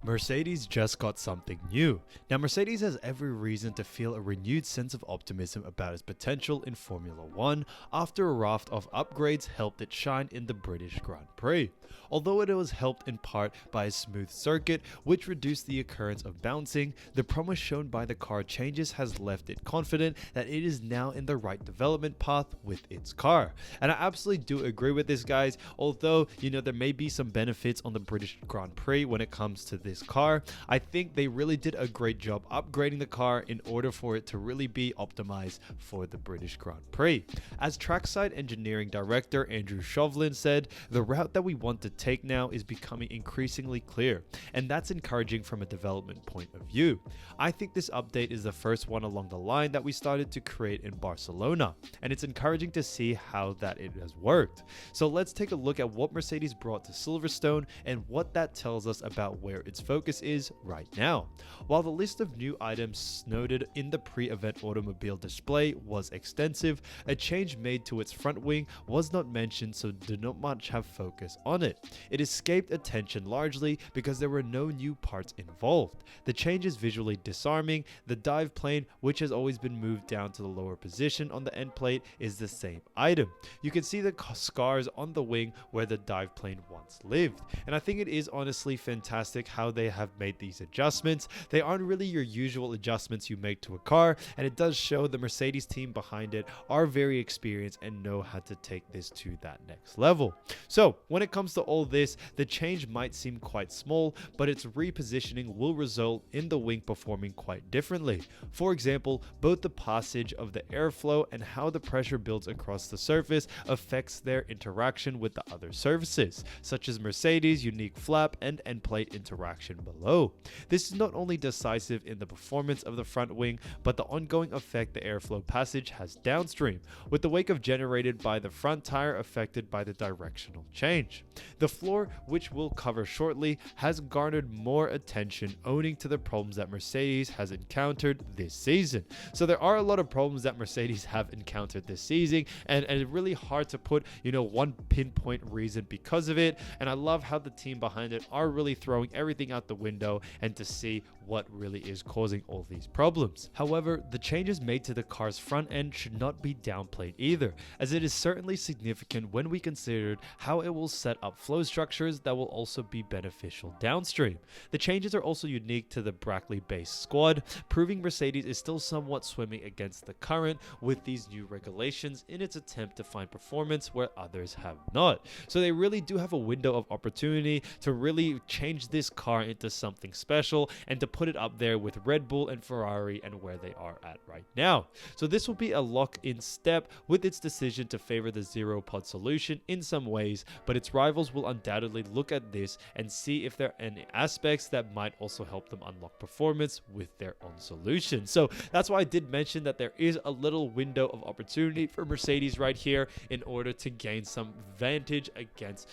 Mercedes just got something new. Now, Mercedes has every reason to feel a renewed sense of optimism about its potential in Formula 1 after a raft of upgrades helped it shine in the British Grand Prix. Although it was helped in part by a smooth circuit, which reduced the occurrence of bouncing, the promise shown by the car changes has left it confident that it is now in the right development path with its car. And I absolutely do agree with this, guys, although, there may be some benefits on the British Grand Prix when it comes to this car. I think they really did a great job upgrading the car in order for it to really be optimized for the British Grand Prix. As trackside engineering director Andrew Shovlin said, the route that we want to take now is becoming increasingly clear, and that's encouraging from a development point of view. I think this update is the first one along the line that we started to create in Barcelona, and it's encouraging to see how that it has worked. So let's take a look at what Mercedes brought to Silverstone and what that tells us about where its focus is right now. While the list of new items noted in the pre-event automobile display was extensive, a change made to its front wing was not mentioned, so did not much have focus on it. It escaped attention largely because there were no new parts involved. The change is visually disarming. The dive plane, which has always been moved down to the lower position on the end plate, is the same item. You can see the scars on the wing where the dive plane once lived, and I think it is honestly fantastic how they have made these adjustments. They aren't really your usual adjustments you make to a car, and it does show the Mercedes team behind it are very experienced and know how to take this to that next level. So when it comes to all this, the change might seem quite small, but its repositioning will result in the wing performing quite differently. For example, both the passage of the airflow and how the pressure builds across the surface affects their interaction with the other surfaces, such as Mercedes' unique flap and end plate interaction below. This is not only decisive in the performance of the front wing, but the ongoing effect the airflow passage has downstream, with the wake generated by the front tire affected by the directional change. The floor, which we'll cover shortly, has garnered more attention owing to the problems that Mercedes has encountered this season. So there are a lot of problems that Mercedes have encountered this season, and it's really hard to put one pinpoint reason because of it. And I love how the team behind it are really throwing everything out the window and to see what really is causing all these problems. However, the changes made to the car's front end should not be downplayed either, as it is certainly significant when we considered how it will set up flow structures that will also be beneficial downstream. The changes are also unique to the Brackley-based squad, proving Mercedes is still somewhat swimming against the current with these new regulations in its attempt to find performance where others have not. So they really do have a window of opportunity to really change this car into something special and to put it up there with Red Bull and Ferrari and where they are at right now. So this will be a lock-in step with its decision to favor the zero pod solution in some ways, but its rivals will undoubtedly look at this and see if there are any aspects that might also help them unlock performance with their own solution. So that's why I did mention that there is a little window of opportunity for Mercedes right here in order to gain some advantage against,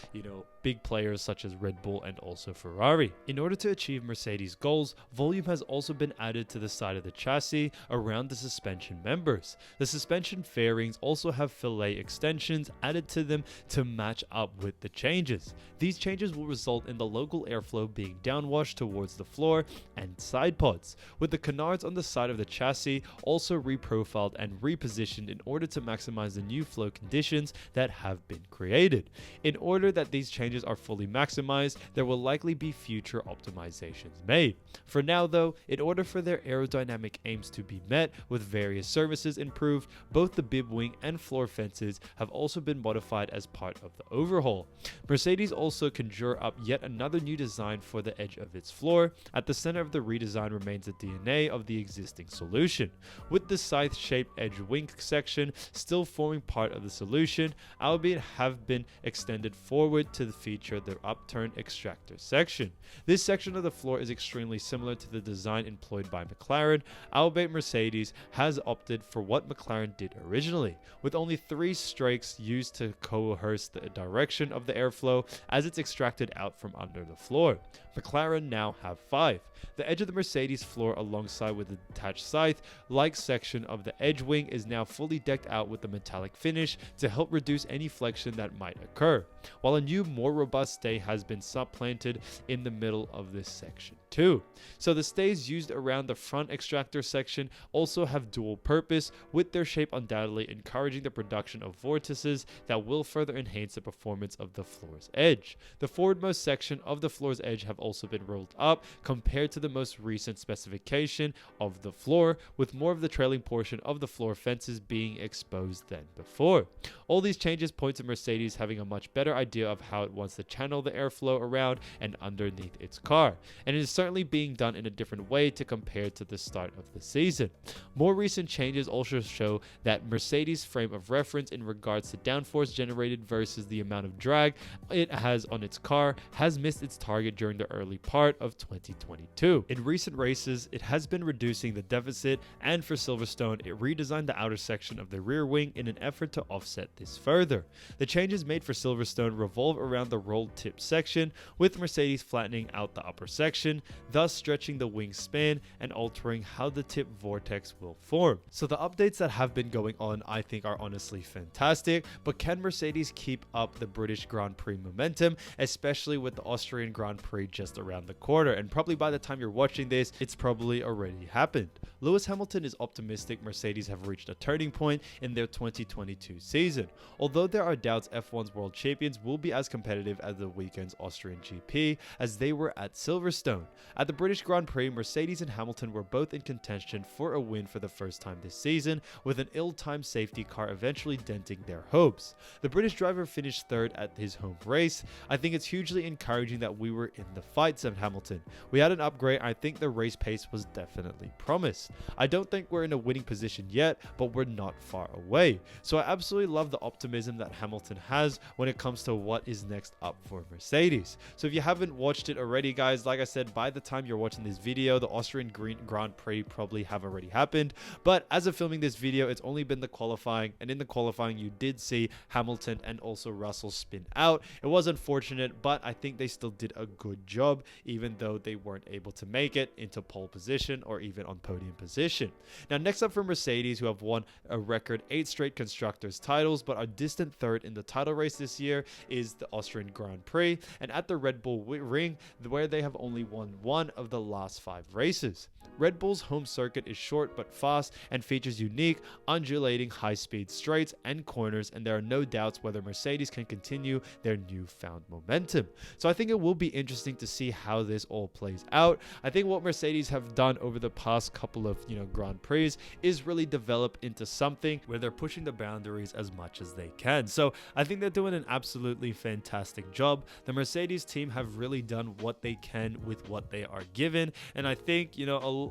big players such as Red Bull and also Ferrari. In order to achieve Mercedes' goals, volume has also been added to the side of the chassis around the suspension members. The suspension fairings also have fillet extensions added to them to match up with the changes. These changes will result in the local airflow being downwashed towards the floor and side pods, with the canards on the side of the chassis also reprofiled and repositioned in order to maximize the new flow conditions that have been created. In order that these changes are fully maximized, there will likely be future optimizations made. For now though, in order for their aerodynamic aims to be met with various services improved, both the bib wing and floor fences have also been modified as part of the overhaul. Mercedes also conjure up yet another new design for the edge of its floor. At the center of the redesign remains the DNA of the existing solution, with the scythe-shaped edge wing section still forming part of the solution, albeit have been extended forward to feature the upturned extractor section. This section of the floor is extremely similar to the design employed by McLaren, albeit Mercedes has opted for what McLaren did originally, with only 3 strakes used to coerce the direction of the airflow as it's extracted out from under the floor. McLaren now have 5. The edge of the Mercedes floor alongside with the detached scythe-like section of the edge wing is now fully decked out with a metallic finish to help reduce any flexion that might occur. while a new, more robust stay has been supplanted in the middle of this section too. So the stays used around the front extractor section also have dual purpose, with their shape undoubtedly encouraging the production of vortices that will further enhance the performance of the floor's edge. The forwardmost section of the floor's edge have also been rolled up compared to the most recent specification of the floor, with more of the trailing portion of the floor fences being exposed than before. All these changes point to Mercedes having a much better idea of how it wants to channel the airflow around and underneath its car, and it is certainly being done in a different way to compare to the start of the season. More recent changes also show that Mercedes' frame of reference in regards to downforce generated versus the amount of drag it has on its car has missed its target during the early part of 2022. In recent races, it has been reducing the deficit, and for Silverstone, it redesigned the outer section of the rear wing in an effort to offset this further. The changes made for Silverstone revolve around the rolled tip section, with Mercedes flattening out the upper section, thus stretching the wing span and altering how the tip vortex will form. So the updates that have been going on, I think, are honestly fantastic, but can Mercedes keep up the British Grand Prix momentum, especially with the Austrian Grand Prix just around the corner? And probably by the time you're watching this, it's probably already happened. Lewis Hamilton is optimistic Mercedes have reached a turning point in their 2022 season, although there are doubts F1's world champions will be as competitive as the weekend's Austrian GP as they were at Silverstone. At the British Grand Prix, Mercedes and Hamilton were both in contention for a win for the first time this season, with an ill-timed safety car eventually denting their hopes. The British driver finished third at his home race. "I think it's hugely encouraging that we were in the fight," said Hamilton. "We had an upgrade. I think the race pace was definitely promised. I don't think we're in a winning position yet, but we're not far away." So I absolutely love the optimism that Hamilton has when it comes to what is next up for Mercedes. So if you haven't watched it already, guys, like I said, by the time you're watching this video, the Austrian Grand Prix probably have already happened. But as of filming this video, it's only been the qualifying, and in the qualifying, you did see Hamilton and also Russell spin out. It was unfortunate, but I think they still did a good job, even though they weren't able to make it into pole position or even on podium position. Now, next up for Mercedes, who have won a record 8 straight constructors titles, but are distant third in the title race this year, is the Austrian Grand Prix, and at the Red Bull Ring, where they have only won one of the last 5 races. Red Bull's home circuit is short but fast and features unique, undulating high-speed straights and corners, and there are no doubts whether Mercedes can continue their newfound momentum. So I think it will be interesting to see how this all plays out. I think what Mercedes have done over the past couple of Grand Prix is really develop into something where they're pushing the boundaries as much as they can. So I think they're doing an absolutely fantastic job. The Mercedes team have really done what they can with what they are given, and I think,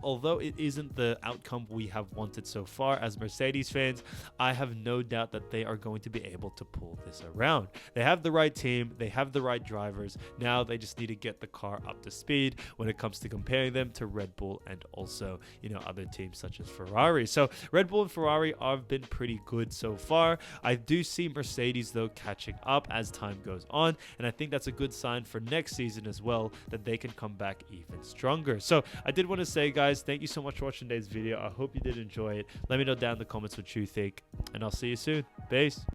although it isn't the outcome we have wanted so far as Mercedes fans, I have no doubt that they are going to be able to pull this around. They have the right team, they have the right drivers. Now they just need to get the car up to speed when it comes to comparing them to Red Bull and also, other teams such as Ferrari. So Red Bull and Ferrari have been pretty good so far. I do see Mercedes, though, catching up as time goes on, and I think that's a good sign for next season as well, that they can come back even stronger. So I did want to say, guys, thank you so much for watching today's video. I hope you did enjoy it. Let me know down in the comments what you think, and I'll see you soon. Peace.